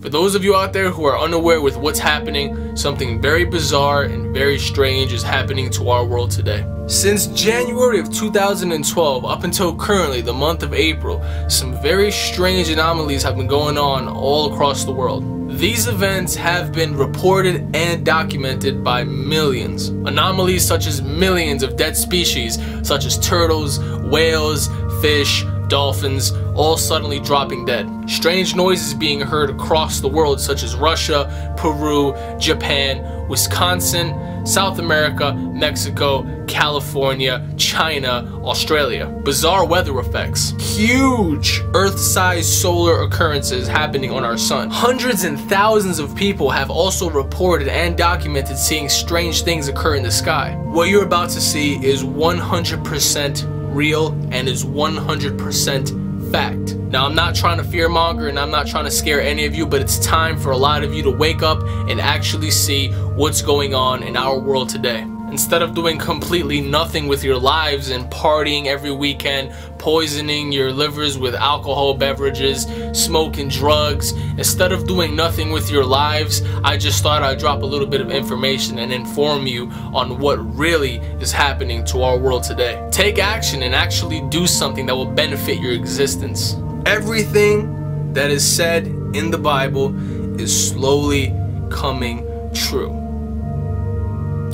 For those of you out there who are unaware with what's happening, something very bizarre and very strange is happening to our world today. Since January of 2012 up until currently, the month of April, some very strange anomalies have been going on all across the world. These events have been reported and documented by millions. Anomalies such as millions of dead species, such as turtles, whales, fish, dolphins, all suddenly dropping dead. Strange noises being heard across the world such as Russia, Peru, Japan, Wisconsin, South America, Mexico, California, China, Australia. Bizarre weather effects. Huge Earth-sized solar occurrences happening on our sun. Hundreds and thousands of people have also reported and documented seeing strange things occur in the sky. What you're about to see is 100% real and is 100% fact. Now, I'm not trying to fearmonger and I'm not trying to scare any of you, but it's time for a lot of you to wake up and actually see what's going on in our world today. Instead of doing completely nothing with your lives and partying every weekend, poisoning your livers with alcohol beverages, smoking drugs, instead of doing nothing with your lives, I just thought I'd drop a little bit of information and inform you on what really is happening to our world today. Take action and actually do something that will benefit your existence. Everything that is said in the Bible is slowly coming true.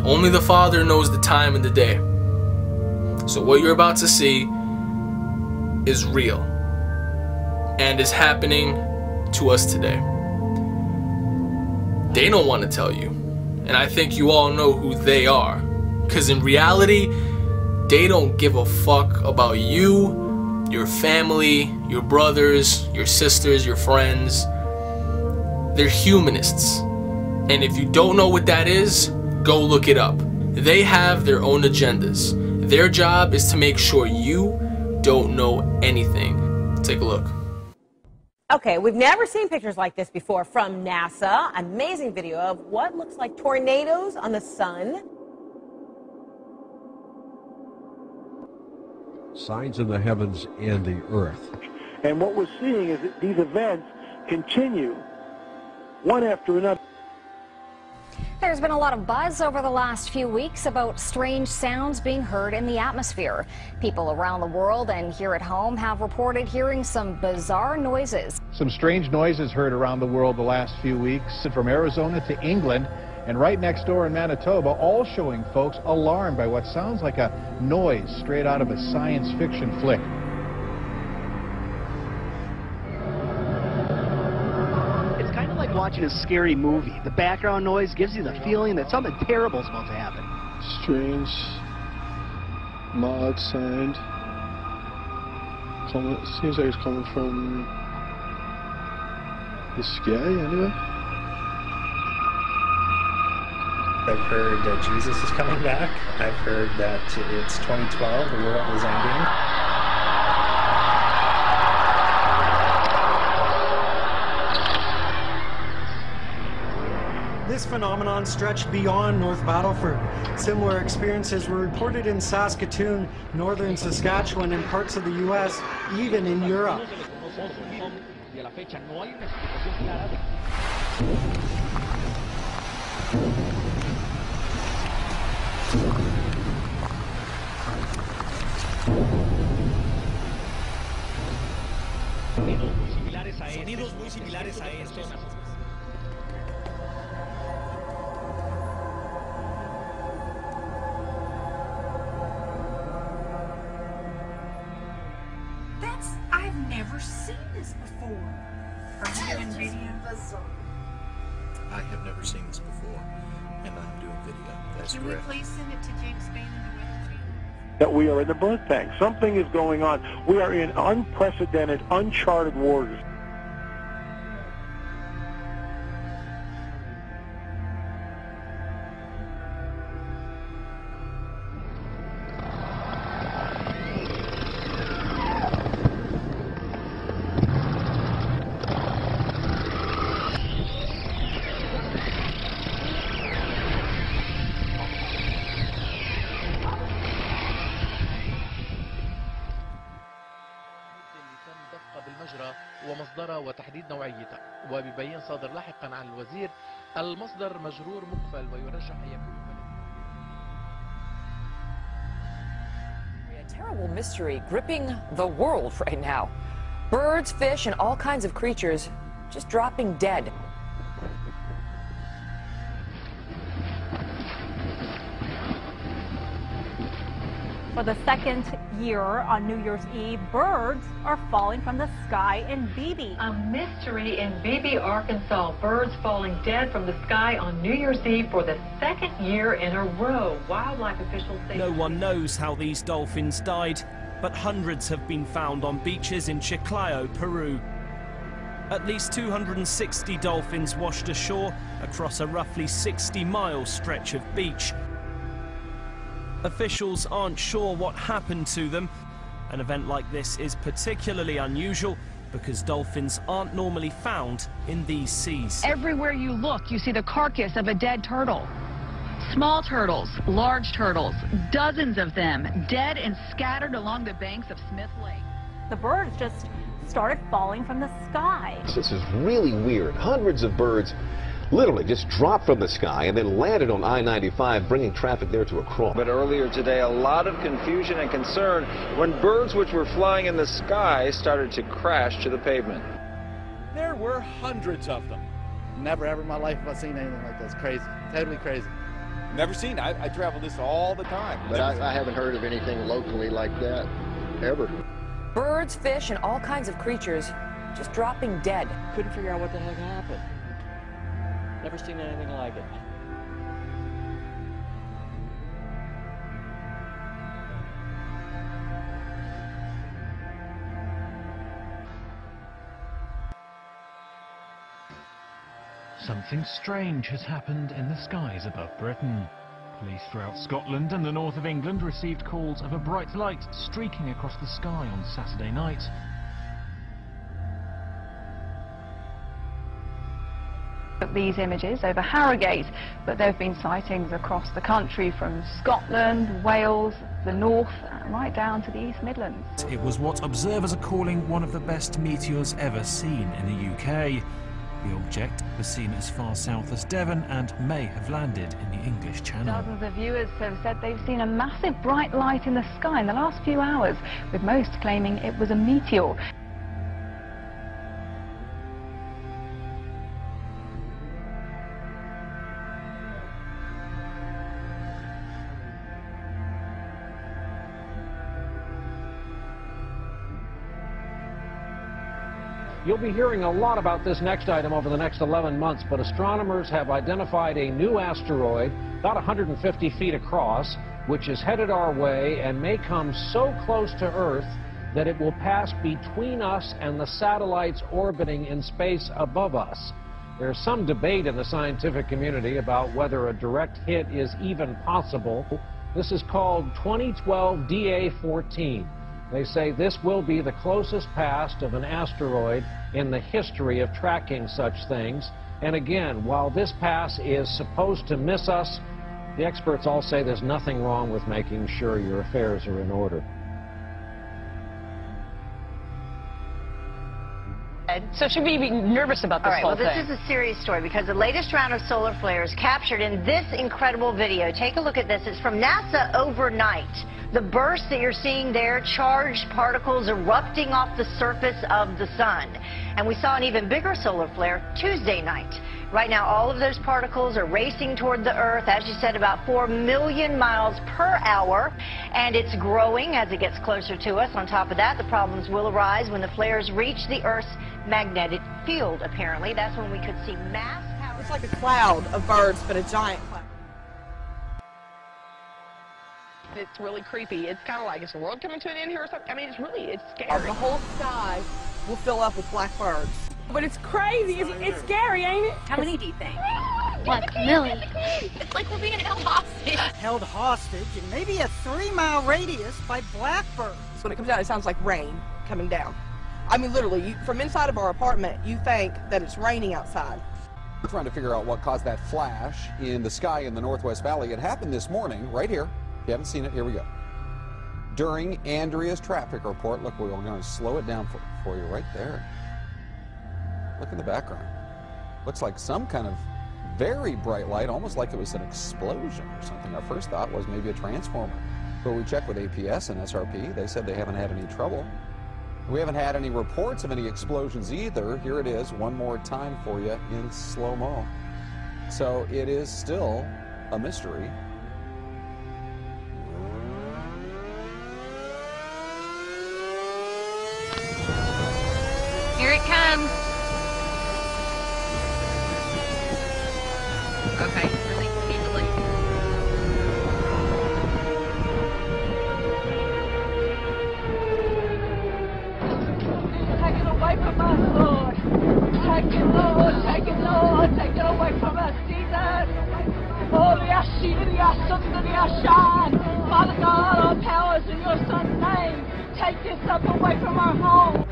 Only the Father knows the time and the day. So what you're about to see is real and is happening to us today. They don't want to tell you, and I think you all know who they are, because in reality they don't give a fuck about you, your family, your brothers, your sisters, your friends. They're humanists, and if you don't know what that is, go look it up. They have their own agendas. Their job is to make sure you don't know anything. Take a look. Okay, we've never seen pictures like this before from NASA. Amazing video of what looks like tornadoes on the sun. Signs in the heavens and the earth. And what we're seeing is that these events continue one after another. There's been a lot of buzz over the last few weeks about strange sounds being heard in the atmosphere. People around the world and here at home have reported hearing some bizarre noises. Some strange noises heard around the world the last few weeks, from Arizona to England and right next door in Manitoba, all showing folks alarmed by what sounds like a noise straight out of a science fiction flick. Watching a scary movie. The background noise gives you the feeling that something terrible is about to happen. Strange, mild sound. Seems like it's coming from the sky, anyway. I've heard that Jesus is coming back. I've heard that it's 2012, the world is ending. This phenomenon stretched beyond North Battleford. Similar experiences were reported in Saskatoon, northern Saskatchewan, and parts of the U.S., even in Europe. Sonidos muy similares a estos. I've never seen this before. Are you doing video? I have never seen this before, and I'm doing video. That's correct. Can we please send it to James Spain and the Weather Channel? That we are in the birth bank. Something is going on. We are in unprecedented, uncharted waters. ومصدرها وتحديد نوعيتها، وبيبين صادر لاحقا عن الوزير المصدر مجرور مقفل ويرجح أن يكون A terrible mystery gripping the world right now. Birds, fish, and all kinds of creatures just dropping dead. For the second year on New Year's Eve, birds are falling from the sky in Beebe. A mystery in Beebe, Arkansas. Birds falling dead from the sky on New Year's Eve for the second year in a row. Wildlife officials say no one knows how these dolphins died, but hundreds have been found on beaches in Chiclayo, Peru. At least 260 dolphins washed ashore across a roughly 60-mile stretch of beach. Officials aren't sure what happened to them. An event like this is particularly unusual because dolphins aren't normally found in these seas. Everywhere you look, you see the carcass of a dead turtle. Small turtles, large turtles, dozens of them, dead and scattered along the banks of Smith Lake. The birds just started falling from the sky. This is really weird. Hundreds of birds literally just dropped from the sky and then landed on I-95, bringing traffic there to a crawl. But earlier today, a lot of confusion and concern when birds which were flying in the sky started to crash to the pavement. There were hundreds of them. Never ever in my life have I seen anything like this. Crazy. Totally crazy. Never seen it. I travel this all the time. But I haven't heard of anything locally like that, ever. Birds, fish, and all kinds of creatures just dropping dead. Couldn't figure out what the heck happened. Never seen anything like it. Something strange has happened in the skies above Britain. Police throughout Scotland and the north of England received calls of a bright light streaking across the sky on Saturday night. These images over Harrogate, but there have been sightings across the country from Scotland, Wales, the north, right down to the East Midlands. It was what observers are calling one of the best meteors ever seen in the UK. The object was seen as far south as Devon and may have landed in the English Channel. Dozens of viewers have said they've seen a massive bright light in the sky in the last few hours, with most claiming it was a meteor. You'll be hearing a lot about this next item over the next 11 months, but astronomers have identified a new asteroid about 150 feet across, which is headed our way and may come so close to Earth that it will pass between us and the satellites orbiting in space above us. There's some debate in the scientific community about whether a direct hit is even possible. This is called 2012 DA-14. They say this will be the closest pass of an asteroid in the history of tracking such things. And again, while this pass is supposed to miss us, the experts all say there's nothing wrong with making sure your affairs are in order. So should we be nervous about this whole thing? Well, this is a serious story because the latest round of solar flares captured in this incredible video. Take a look at this. It's from NASA overnight. The burst that you're seeing there, charged particles erupting off the surface of the sun. And we saw an even bigger solar flare Tuesday night. Right now, all of those particles are racing toward the Earth, as you said, about 4 million miles per hour. And it's growing as it gets closer to us. On top of that, the problems will arise when the flares reach the Earth's magnetic field, apparently. That's when we could see mass power. It's like a cloud of birds, but a giant cloud. It's really creepy. It's kind of like, is the world coming to an end here or something? I mean, it's scary. The whole sky will fill up with black birds. But it's crazy. It's scary, ain't it? How many do you think? Like a million. It's like we're being held hostage. Held hostage in maybe a 3-mile radius by blackbirds. When it comes down, it sounds like rain coming down. I mean, literally, from inside of our apartment, you think that it's raining outside. We're trying to figure out what caused that flash in the sky in the Northwest Valley. It happened this morning, right here. If you haven't seen it, here we go. During Andrea's traffic report, look, we're going to slow it down for you right there. Look in the background. Looks like some kind of very bright light, almost like it was an explosion or something. Our first thought was maybe a transformer. But we checked with APS and SRP. They said they haven't had any trouble. We haven't had any reports of any explosions either. Here it is one more time for you in slow-mo. So it is still a mystery. Here it comes. Okay, release easily. Take it away from us, Lord. Take it, Lord. Take it, Lord. Take it away from us, Jesus. Father God, all powers in your Son's name. Take this up away from our home.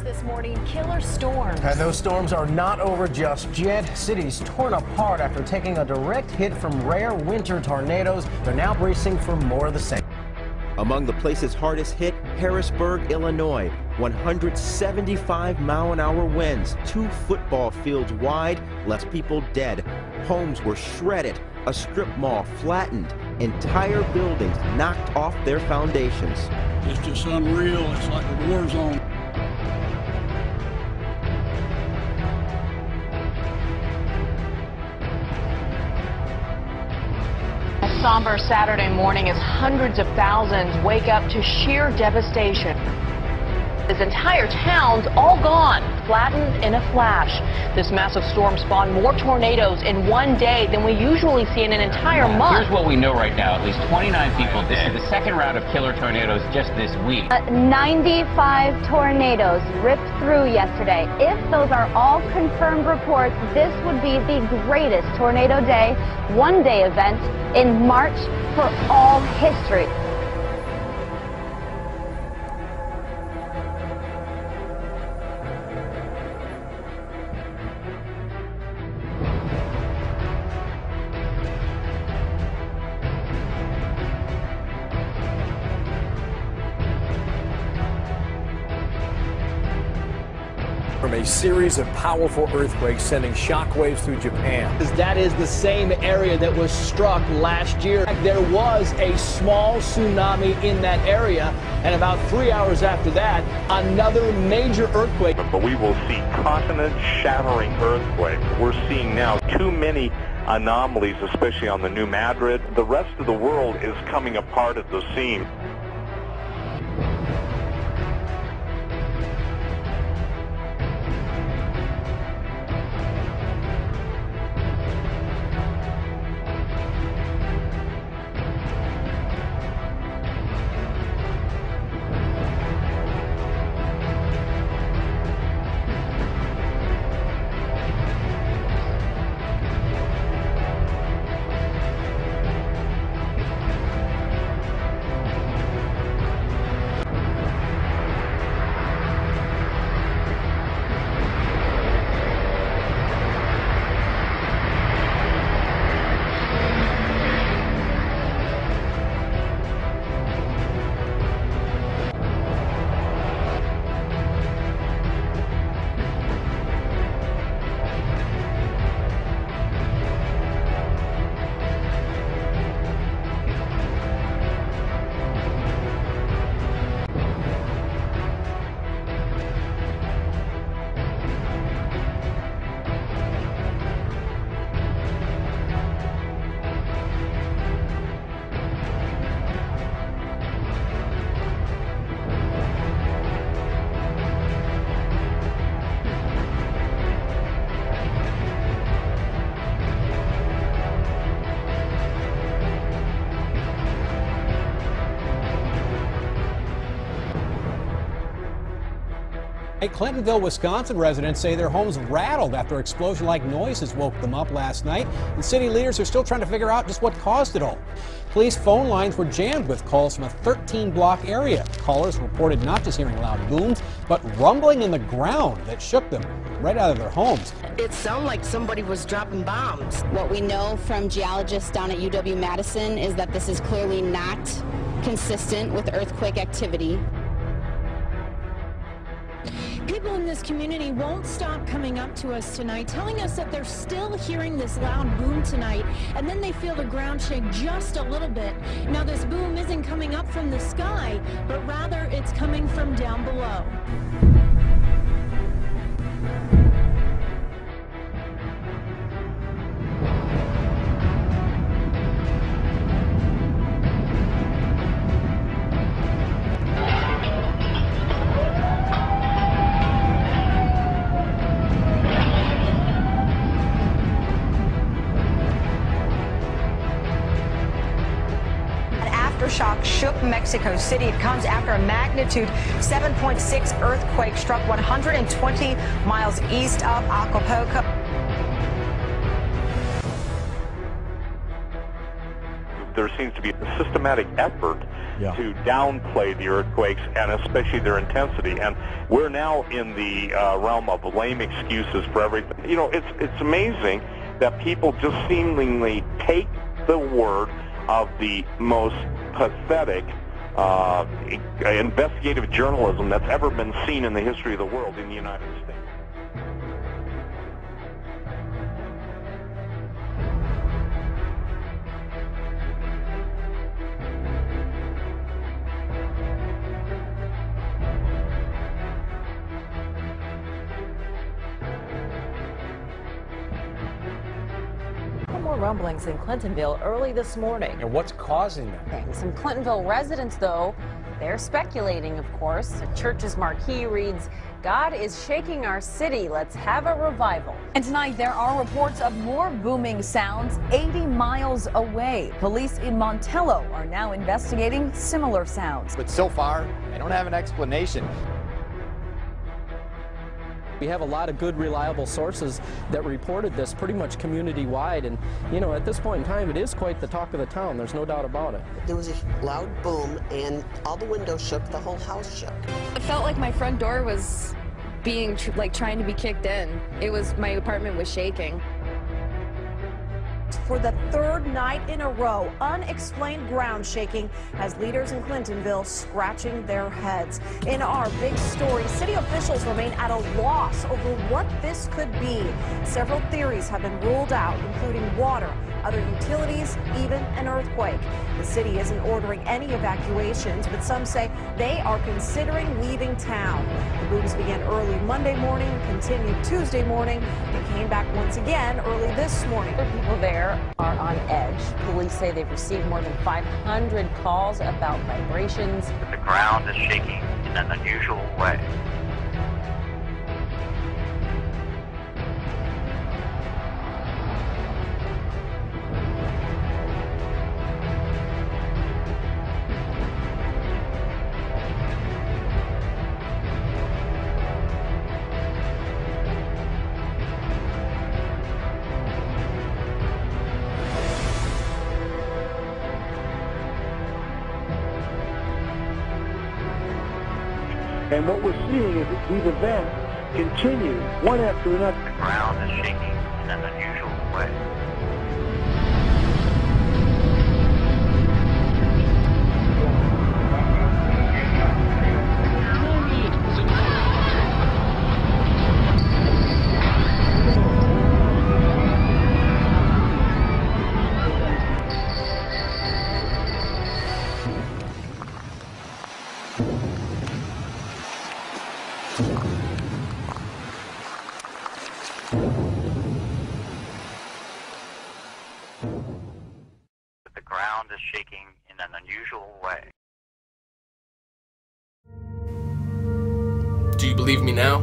This morning, killer storms. And those storms are not over just yet. Cities torn apart after taking a direct hit from rare winter tornadoes. They're now bracing for more of the same. Among the places hardest hit, Harrisburg, Illinois. 175-mile-an-hour winds, 2 football fields wide, left people dead. Homes were shredded, a strip mall flattened, entire buildings knocked off their foundations. It's just unreal. It's like a war zone. A somber Saturday morning as hundreds of thousands wake up to sheer devastation. This entire town's all gone, flattened in a flash. This massive storm spawned more tornadoes in one day than we usually see in an entire month. Here's what we know right now. At least 29 people dead. This is the second round of killer tornadoes just this week. 95 tornadoes ripped through yesterday. If those are all confirmed reports, this would be the greatest tornado day, one-day event in March for all history. From a series of powerful earthquakes sending shockwaves through Japan. That is the same area that was struck last year. There was a small tsunami in that area, and about 3 hours after that, another major earthquake. But we will see continent-shattering earthquakes. We're seeing now too many anomalies, especially on the New Madrid. The rest of the world is coming apart at the seams. Clintonville, Wisconsin residents say their homes rattled after explosion-like noises woke them up last night, and city leaders are still trying to figure out just what caused it all. Police phone lines were jammed with calls from a 13-block area. Callers reported not just hearing loud booms, but rumbling in the ground that shook them right out of their homes. It sounded like somebody was dropping bombs. What we know from geologists down at UW-Madison is that this is clearly not consistent with earthquake activity. People in this community won't stop coming up to us tonight, telling us that they're still hearing this loud boom tonight, and then they feel the ground shake just a little bit. Now, this boom isn't coming up from the sky, but rather it's coming from down below. Aftershock shook Mexico City. It comes after a magnitude 7.6 earthquake struck 120 miles east of Acapulco. There seems to be a systematic effort to downplay the earthquakes and especially their intensity. And we're now in the realm of lame excuses for everything. You know, it's amazing that people just seemingly take the word of the most pathetic investigative journalism that's ever been seen in the history of the world in the United States. More rumblings in Clintonville early this morning. And what's causing that? Some Clintonville residents, though, they're speculating, of course. The church's marquee reads, "God is shaking our city. Let's have a revival." And tonight there are reports of more booming sounds 80 miles away. Police in Montello are now investigating similar sounds. But so far, they don't have an explanation. We have a lot of good, reliable sources that reported this pretty much community-wide, and, you know, at this point in time, it is quite the talk of the town. There's no doubt about it. There was a loud boom, and all the windows shook, the whole house shook. It felt like my front door was being, trying to be kicked in. My apartment was shaking. For the third night in a row, unexplained ground shaking has leaders in Clintonville scratching their heads. In our big story, city officials remain at a loss over what this could be. Several theories have been ruled out, including water, other utilities, even an earthquake. The city isn't ordering any evacuations, but some say they are considering leaving town. The booms began early Monday morning, continued Tuesday morning, and came back once again early this morning. The people there are on edge. Police say they've received more than 500 calls about vibrations. The ground is shaking in an unusual way. And what we're seeing is that these events continue, one after another. The ground is shaking in an unusual way. The ground is shaking in an unusual way. Do you believe me now?